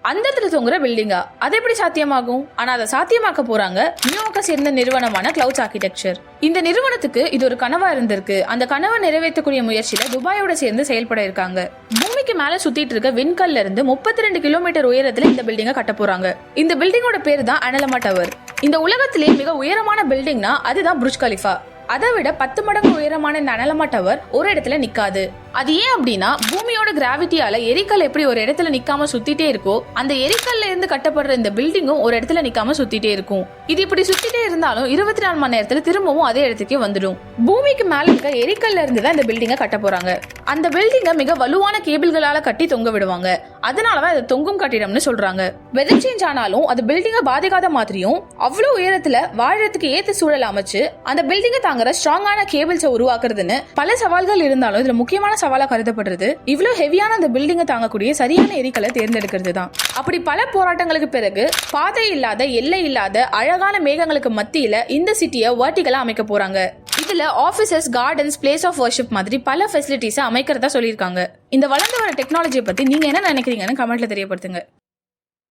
அந்த இடத்துல தொங்குற பில்டிங்கா? அது எப்படி சாத்தியமாகும்? ஆனா அதை சாத்தியமாக்க போறாங்க நியூயார்க்கை சேர்ந்த நிறுவனமான கிளவுட்ஸ் ஆர்கிடெக்சர். இந்த நிறுவனத்துக்கு இது ஒரு கனவா இருந்திருக்கு. அந்த கனவை நிறைவேற்றக்கூடிய முயற்சியில துபாயோட சேர்ந்து செயல்பட இருக்காங்க. பூமிக்கு மேல சுத்திட்டு இருக்க விண்கல்ல இருந்து 32 கிலோமீட்டர் உயரத்துல இந்த பில்டிங்கை கட்ட போறாங்க. இந்த பில்டிங்கோட பேரு தான் அனலமா டவர். இந்த உலகத்திலேயே மிக உயரமான பில்டிங்னா அதுதான் புர்ஜ் கலிஃபா. அதை விட 10 மடங்கு உயரமான இந்த அனலமா டவர் ஒரு இடத்துல நிக்காது. அது ஏன் அப்படின்னா, பூமியோட கிராவிட்டியால எரிக்கல் எப்படி ஒரு இடத்துல நிக்காம சுத்திட்டே இருக்கோ, அந்த எரிக்கல்ல இருந்து கட்டப்படுற இந்த பில்டிங்கும் ஒரு இடத்துல நிக்காம சுத்திட்டே இருக்கும். இது இப்படி சுத்திட்டே இருந்தாலும் 24 மணி நேரத்துல திரும்பவும் அதே இடத்துக்கே வந்துடும். பூமிக்கு மேல இருக்க எரிக்கல்ல இருந்து தான் இந்த பில்டிங்கை கட்ட போறாங்க. அந்த பில்டிங்கை மிக வலுவான கேபிள்களால கட்டி தொங்க விடுவாங்க. அதனாலதான் இதை தொங்கும் கட்டிடம்னு சொல்றாங்க. வெதர் சேஞ்ச் ஆனாலும் அது பில்டிங்கை பாதிக்காத மாதிரியும் அவ்வளவு உயரத்துல வாழறதுக்கு ஏத்த சூழல் அமைச்சு அந்த பில்டிங்கை தாங்குற ஸ்ட்ராங்கான கேபிள்ஸை உருவாக்குறதுன்னு பல சவால்கள் இருந்தாலும் இதுல முக்கியமான சவாலா கருதப்படுறது இவ்வளவு ஹெவியான அந்த பில்டிங்கை தாங்கக்கூடிய சரியான எரிக்கலை தேர்ந்தெடுக்கிறது தான். அப்படி பல போராட்டங்களுக்கு பிறகு பாதை இல்லாத, எல்லை இல்லாத அழகான மேகங்களுக்கு மத்தியில இந்த சிட்டியை வெர்டிகலா அமைக்க போறாங்க. இதுல offices, gardens, places of worship மாதிரி பல ஃபெசிலிட்டிஸ் அமைக்கிறதா சொல்லியிருக்காங்க. இந்த வளர்ந்து வர டெக்னாலஜியை பத்தி நீங்க என்ன நினைக்கிறீங்கன்னு கமெண்ட்ல தெரியப்படுத்துங்க.